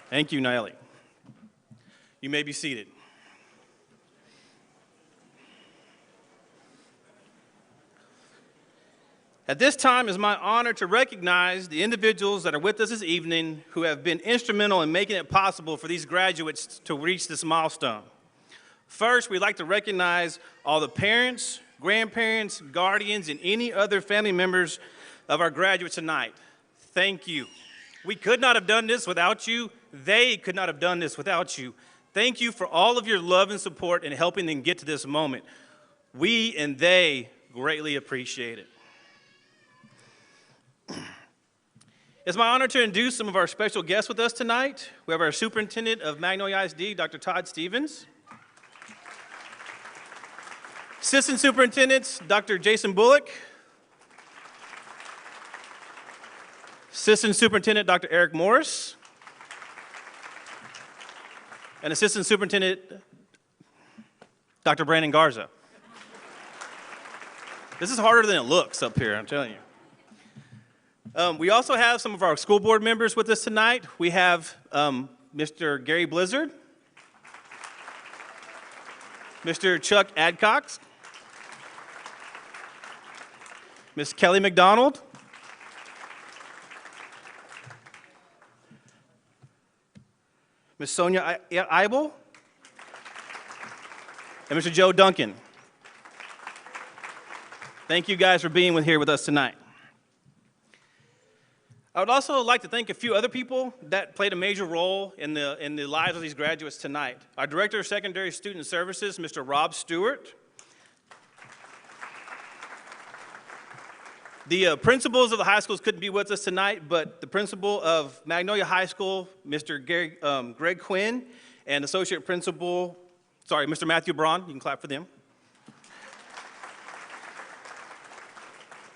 Thank you, Naeli. You may be seated. At this time, it is my honor to recognize the individuals that are with us this evening who have been instrumental in making it possible for these graduates to reach this milestone. First, we'd like to recognize all the parents, grandparents, guardians, and any other family members of our graduates tonight. Thank you. We could not have done this without you. They could not have done this without you. Thank you for all of your love and support in helping them get to this moment. We and they greatly appreciate it. It's my honor to introduce some of our special guests with us tonight. We have our Superintendent of Magnolia ISD, Dr. Todd Stevens. Assistant Superintendents, Dr. Jason Bullock. Assistant Superintendent, Dr. Eric Morris. And Assistant Superintendent, Dr. Brandon Garza. This is harder than it looks up here, I'm telling you. We also have some of our school board members with us tonight. We have Mr. Gary Blizzard, Mr. Chuck Adcox, Ms. Kelly McDonald, Ms. Sonia Eibel, and Mr. Joe Duncan. Thank you guys for being here with us tonight. I would also like to thank a few other people that played a major role in the lives of these graduates tonight. Our Director of Secondary Student Services, Mr. Rob Stewart. The principals of the high schools couldn't be with us tonight, but the principal of Magnolia High School, Mr. Greg Quinn, and Associate Principal, Mr. Matthew Braun, you can clap for them.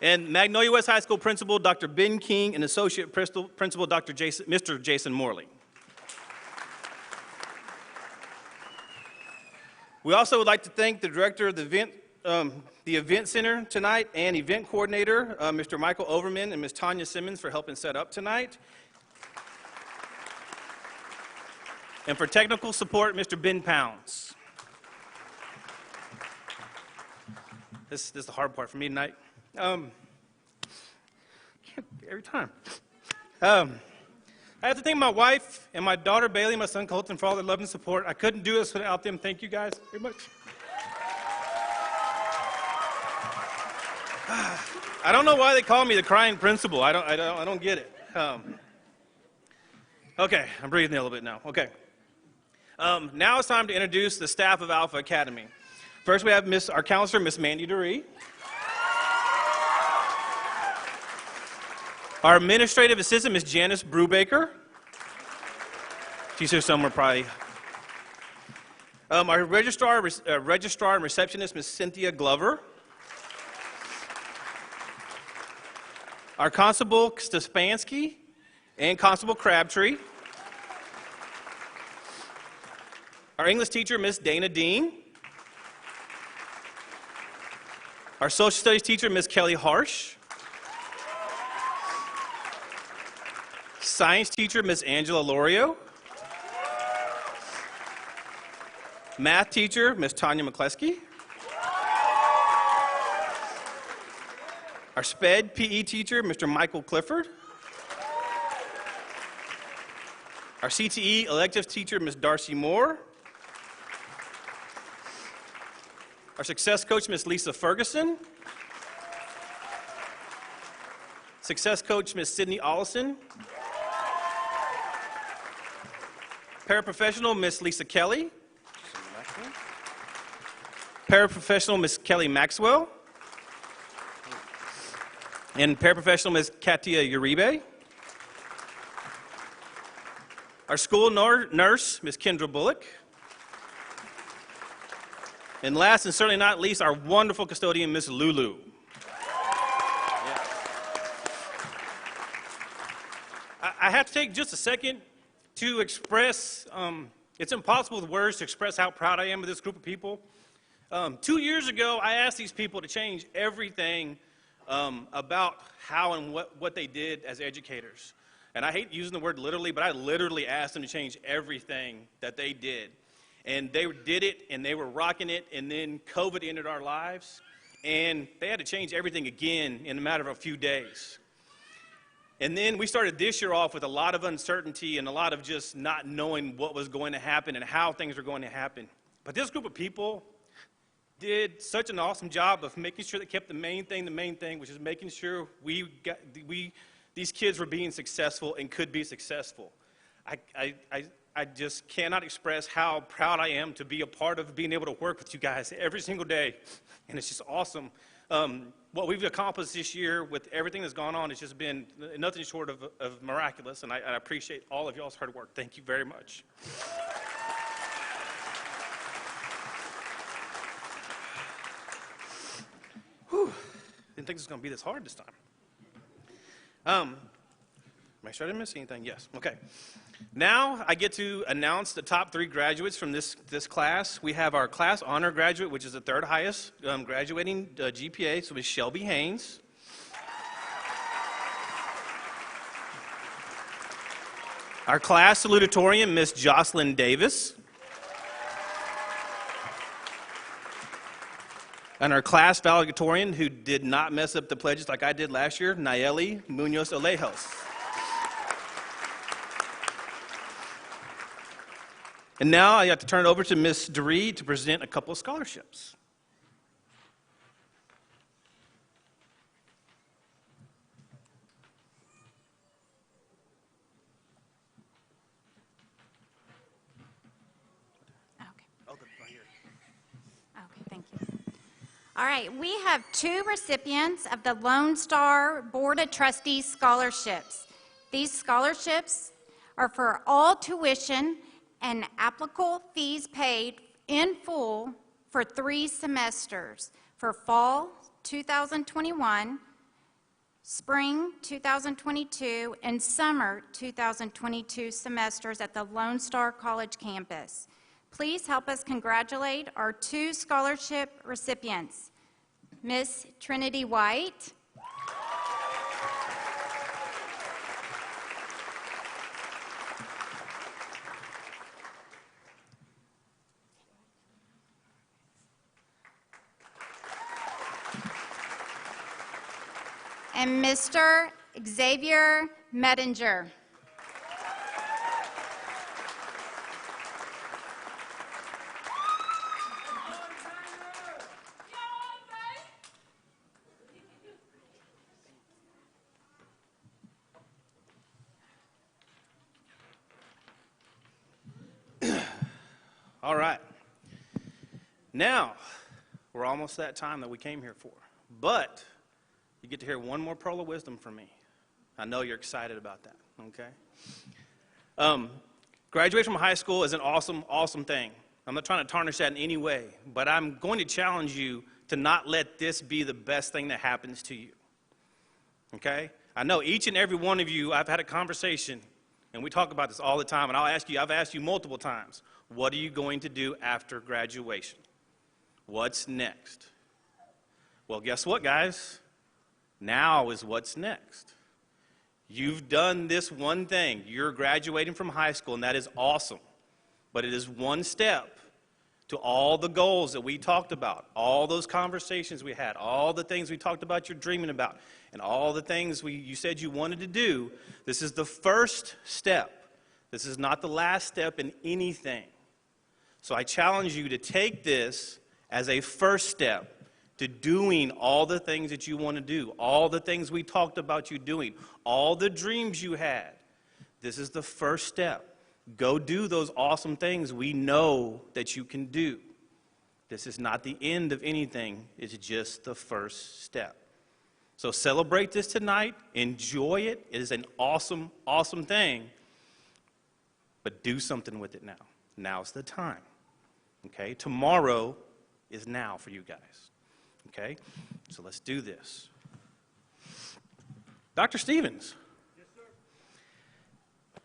And Magnolia West High School Principal, Dr. Ben King, and Associate Principal, Mr. Jason Morley. We also would like to thank the Director of the Event Center tonight and Event Coordinator, Mr. Michael Overman and Ms. Tanya Simmons for helping set up tonight. And for technical support, Mr. Ben Pounds. This is the hard part for me tonight. Every time. I have to thank my wife and my daughter Bailey and my son Colton for all their love and support. I couldn't do this without them. Thank you guys very much. I don't know why they call me the crying principal. I don't get it. Okay, I'm breathing a little bit now. Okay. Now it's time to introduce the staff of Alpha Academy. First, we have our counselor, Miss Mandy DeRee. Our administrative assistant, Ms. Janice Brubaker. She's here somewhere, probably. Our registrar and receptionist, Ms. Cynthia Glover. Our constable, Stefanski, and Constable Crabtree. Our English teacher, Ms. Dana Dean. Our social studies teacher, Ms. Kelly Harsh. Science teacher, Ms. Angela Lorio. Math teacher, Ms. Tanya McCleskey. Our SPED PE teacher, Mr. Michael Clifford. Our CTE electives teacher, Ms. Darcy Moore. Our success coach, Ms. Lisa Ferguson. Success coach, Ms. Sydney Ollison. Paraprofessional, Ms. Lisa Kelly. Paraprofessional, Ms. Kelly Maxwell. And paraprofessional, Ms. Katia Uribe. Our school nurse, Ms. Kendra Bullock. And last and certainly not least, our wonderful custodian, Ms. Lulu. Yeah. I have to take just a second to express, it's impossible with words to express how proud I am of this group of people. 2 years ago, I asked these people to change everything about how and what they did as educators. And I hate using the word literally, but I literally asked them to change everything that they did. And they did it, and they were rocking it, and then COVID entered our lives, and they had to change everything again in a matter of a few days. And then we started this year off with a lot of uncertainty and a lot of just not knowing what was going to happen and how things were going to happen. But this group of people did such an awesome job of making sure they kept the main thing, which is making sure these kids were being successful and could be successful. I just cannot express how proud I am to be a part of being able to work with you guys every single day, and it's just awesome. What we've accomplished this year with everything that's gone on has just been nothing short of miraculous, and I appreciate all of y'all's hard work. Thank you very much. Whew. Didn't think this was going to be this hard this time. Make sure I didn't miss anything. Yes. Okay. Now I get to announce the top 3 graduates from this class. We have our class honor graduate, which is the 3rd highest graduating GPA, so Ms. Shelby Haynes. Our class salutatorian, Ms. Jocelyn Davis. And our class valedictorian, who did not mess up the pledges like I did last year, Nayeli Munoz Alejos. And now I have to turn it over to Ms. DeRee to present a couple of scholarships. Okay. Oh, right here. Okay, thank you. All right, we have 2 recipients of the Lone Star Board of Trustees scholarships. These scholarships are for all tuition and applicable fees paid in full for 3 semesters for fall 2021, spring 2022, and summer 2022 semesters at the Lone Star College campus. Please help us congratulate our 2 scholarship recipients, Miss Trinity White and Mr. Xavier Medinger. All right. Now, we're almost that time that we came here for. But you get to hear one more pearl of wisdom from me. I know you're excited about that, okay? Graduation from high school is an awesome, awesome thing. I'm not trying to tarnish that in any way, but I'm going to challenge you to not let this be the best thing that happens to you, okay? I know each and every one of you, I've had a conversation, and we talk about this all the time, and I've asked you multiple times, what are you going to do after graduation? What's next? Well, guess what, guys? Now is what's next. You've done this one thing. You're graduating from high school, and that is awesome. But it is one step to all the goals that we talked about, all those conversations we had, all the things we talked about you're dreaming about, and all the things you said you wanted to do. This is the first step. This is not the last step in anything. So I challenge you to take this as a first step to doing all the things that you want to do, all the things we talked about you doing, all the dreams you had. This is the first step. Go do those awesome things we know that you can do. This is not the end of anything. It's just the first step. So celebrate this tonight. Enjoy it. It is an awesome, awesome thing. But do something with it now. Now's the time. Okay? Tomorrow is now for you guys. Okay? So let's do this. Dr. Stevens. Yes, sir.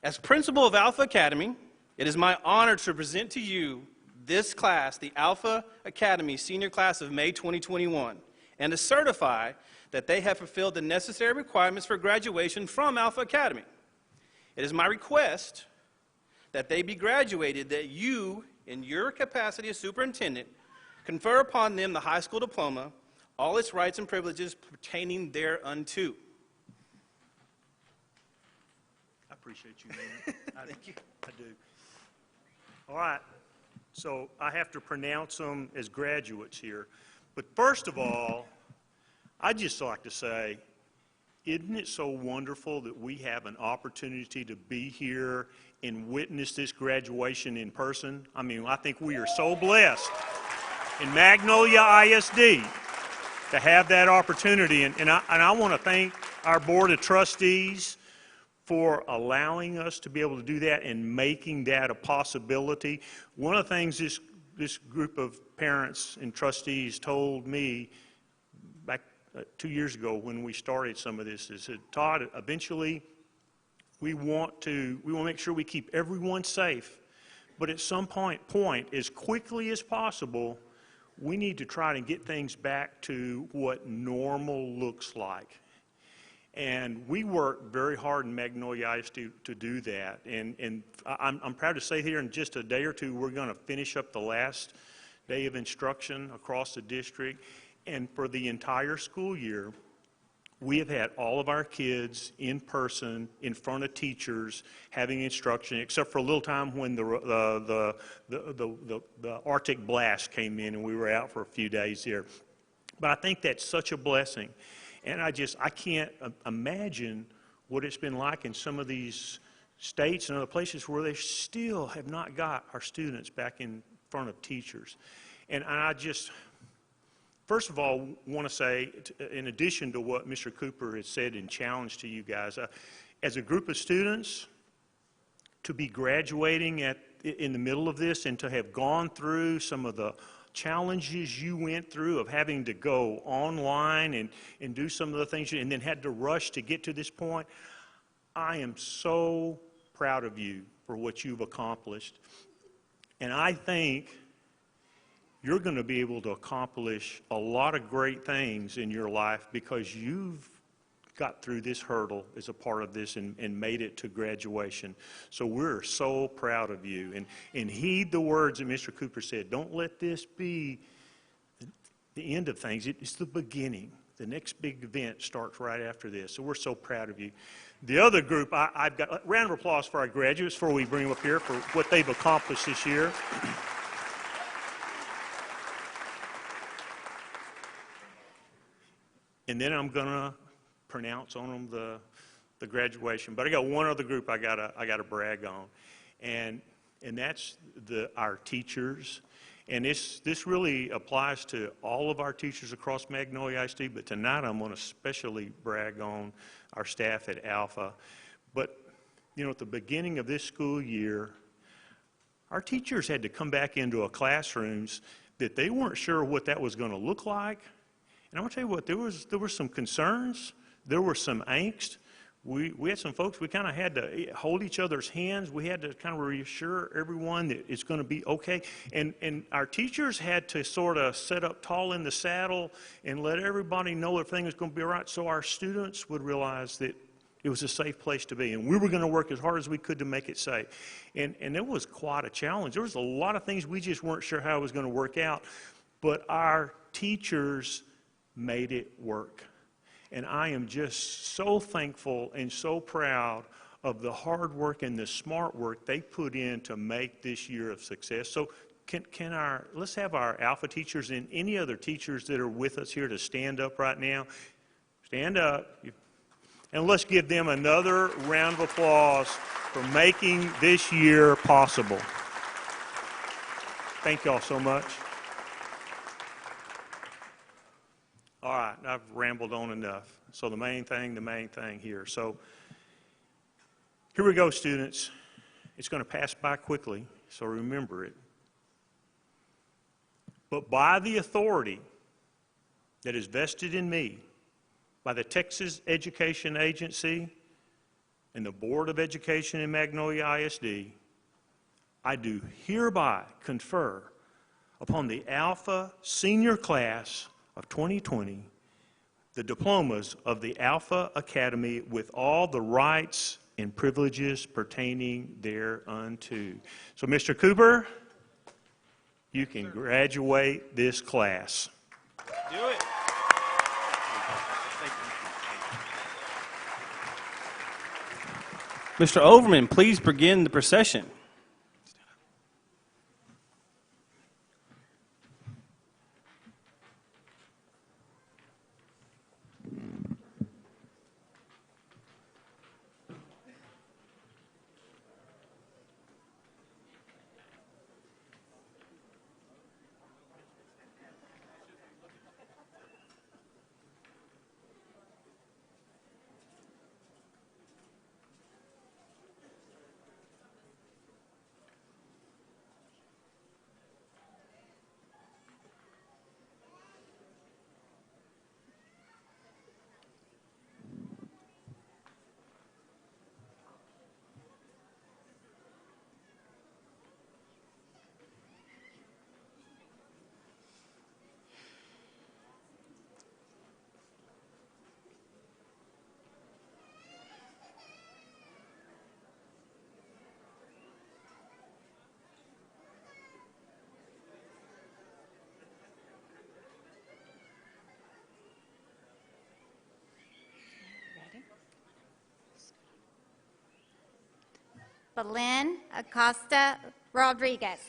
As principal of Alpha Academy, it is my honor to present to you this class, the Alpha Academy Senior Class of May 2021, and to certify that they have fulfilled the necessary requirements for graduation from Alpha Academy. It is my request that they be graduated, that you, in your capacity as superintendent, confer upon them the high school diploma, all its rights and privileges pertaining thereunto. I appreciate you, man. Thank you. I do. All right. So I have to pronounce them as graduates here. But first of all, I'd just like to say, isn't it so wonderful that we have an opportunity to be here and witness this graduation in person? I mean, I think we are so blessed in Magnolia ISD to have that opportunity. And I want to thank our Board of Trustees for allowing us to be able to do that and making that a possibility. One of the things this group of parents and trustees told me back 2 years ago when we started some of this is that, Todd, eventually we want to make sure we keep everyone safe, but at some point, as quickly as possible, we need to try to get things back to what normal looks like. And we work very hard in Magnolia ISD to do that. And I'm proud to say here in just a day or two, we're going to finish up the last day of instruction across the district. And for the entire school year, we have had all of our kids in person, in front of teachers, having instruction, except for a little time when the Arctic blast came in and we were out for a few days there. But I think that's such a blessing. And I can't imagine what it's been like in some of these states and other places where they still have not got our students back in front of teachers. And I just, first of all, want to say, in addition to what Mr. Cooper has said and challenged to you guys, as a group of students, to be graduating in the middle of this and to have gone through some of the challenges you went through of having to go online and do some of the things and then had to rush to get to this point, I am so proud of you for what you've accomplished. And I think you're going to be able to accomplish a lot of great things in your life because you've got through this hurdle as a part of this and made it to graduation. So we're so proud of you. And heed the words that Mr. Cooper said. Don't let this be the end of things. It's the beginning. The next big event starts right after this. So we're so proud of you. The other group, I've got a round of applause for our graduates before we bring them up here for what they've accomplished this year. And then I'm going to pronounce on them the graduation. But I got one other group I gotta brag on, and that's our teachers. And this really applies to all of our teachers across Magnolia ISD. But tonight I'm going to especially brag on our staff at Alpha. But you know, at the beginning of this school year, our teachers had to come back into our classrooms that they weren't sure what that was going to look like. And I'm going to tell you what, there were some concerns. There were some angst. We had some folks, we kind of had to hold each other's hands. We had to kind of reassure everyone that it's going to be okay. And our teachers had to sort of set up tall in the saddle and let everybody know everything was going to be all right so our students would realize that it was a safe place to be. And we were going to work as hard as we could to make it safe. And it was quite a challenge. There was a lot of things we just weren't sure how it was going to work out. But our teachers made it work. And I am just so thankful and so proud of the hard work and the smart work they put in to make this year a success. So let's have our Alpha teachers and any other teachers that are with us here to stand up right now. Stand up. And let's give them another round of applause for making this year possible. Thank y'all so much. All right, I've rambled on enough. So the main thing here. So here we go, students. It's going to pass by quickly, so remember it. But by the authority that is vested in me by the Texas Education Agency and the Board of Education in Magnolia ISD, I do hereby confer upon the Alpha Senior Class of 2020 the diplomas of the Alpha Academy with all the rights and privileges pertaining thereunto. So, Mr. Cooper, you can graduate this class. Do it. Mr. Overman, please begin the procession. Belen Acosta Rodriguez.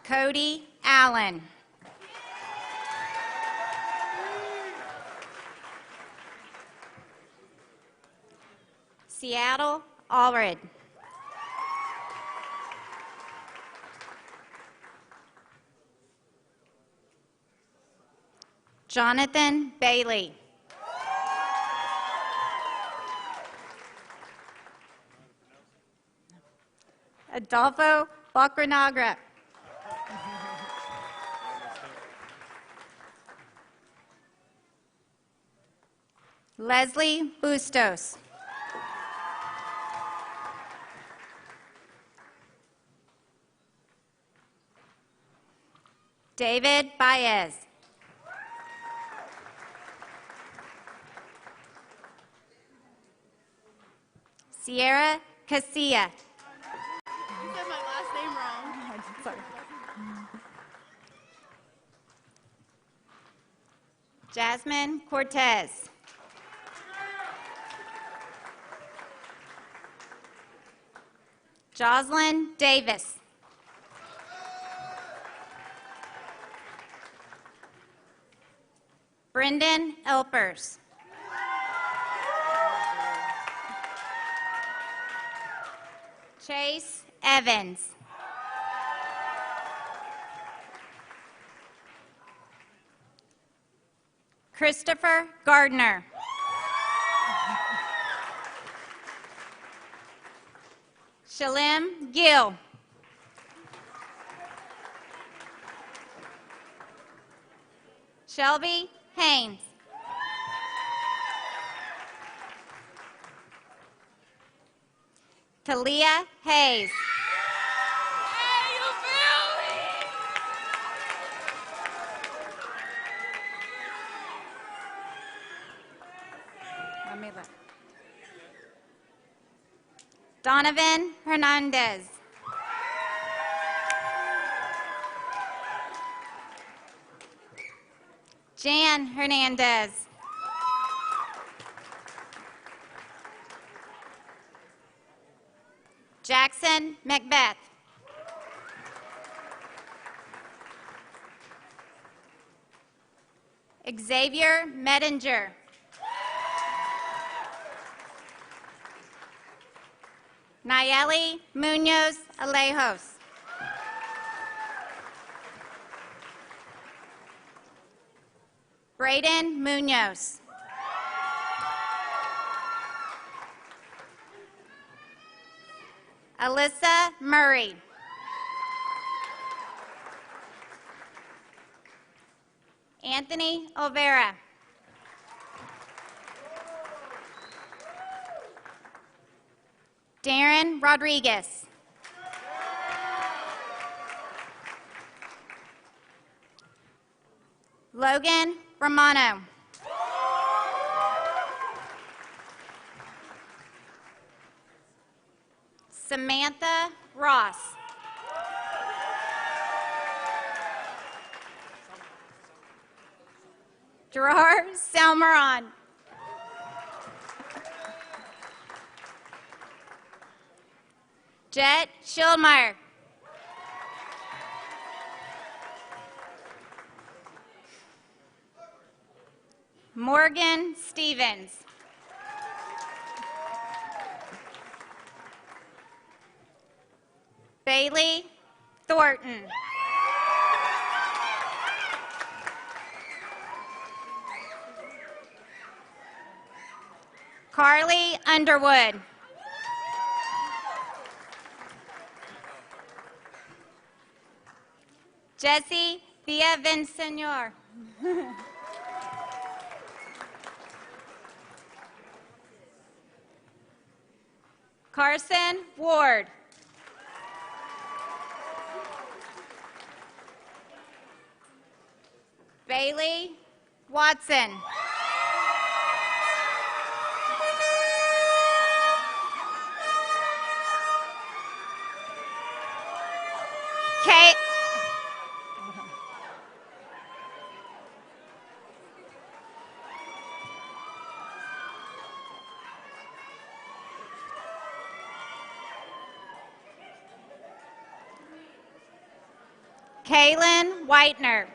Cody Allen. Seattle Allred. Jonathan Bailey. Adolfo Bacranagra. Leslie Bustos. David Baez. Sierra Casilla. You said my last name wrong. Sorry. Jasmine Cortez. Jocelyn Davis. Brendan Elpers. Chase Evans. Christopher Gardner. Shalem Gill. Shelby Haynes. Talia Hayes. Hey, you feel me? Let me look. Donovan Hernandez. Jan Hernandez. Jackson Macbeth. Xavier Medinger. Nayeli Munoz Alejos. Braden Munoz. Alyssa Murray. Anthony Olvera. Darren Rodriguez. Logan Romano. Samantha Ross. Gerard Salmeron. Jet Schildmeyer. Morgan Stevens. Bailey Thornton. Carly Underwood. Jesse Villavicenor. Carson Ward. Bailey Watson. Kate. Kaylin Whitener.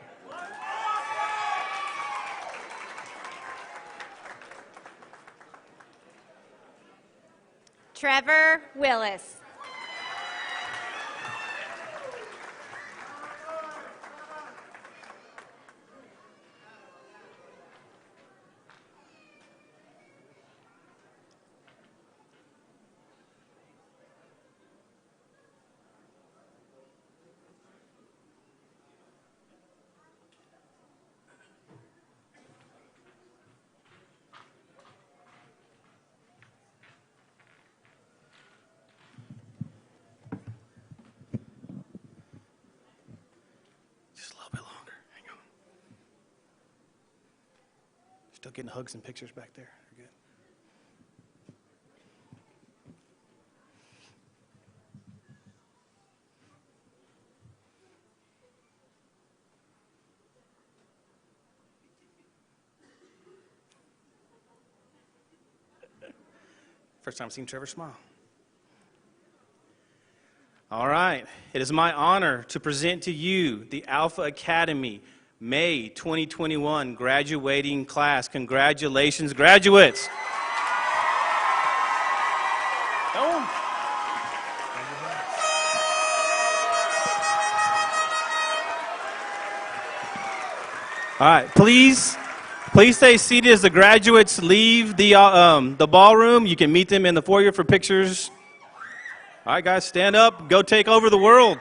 Trevor Willis. Just a little bit longer. Hang on. Still getting hugs and pictures back there. We're good. First time I've seen Trevor smile. All right. It is my honor to present to you the Alpha Academy May 2021 graduating class. Congratulations, graduates. Go. All right, please stay seated as the graduates leave the ballroom. You can meet them in the foyer for pictures. All right, guys, stand up. Go take over the world.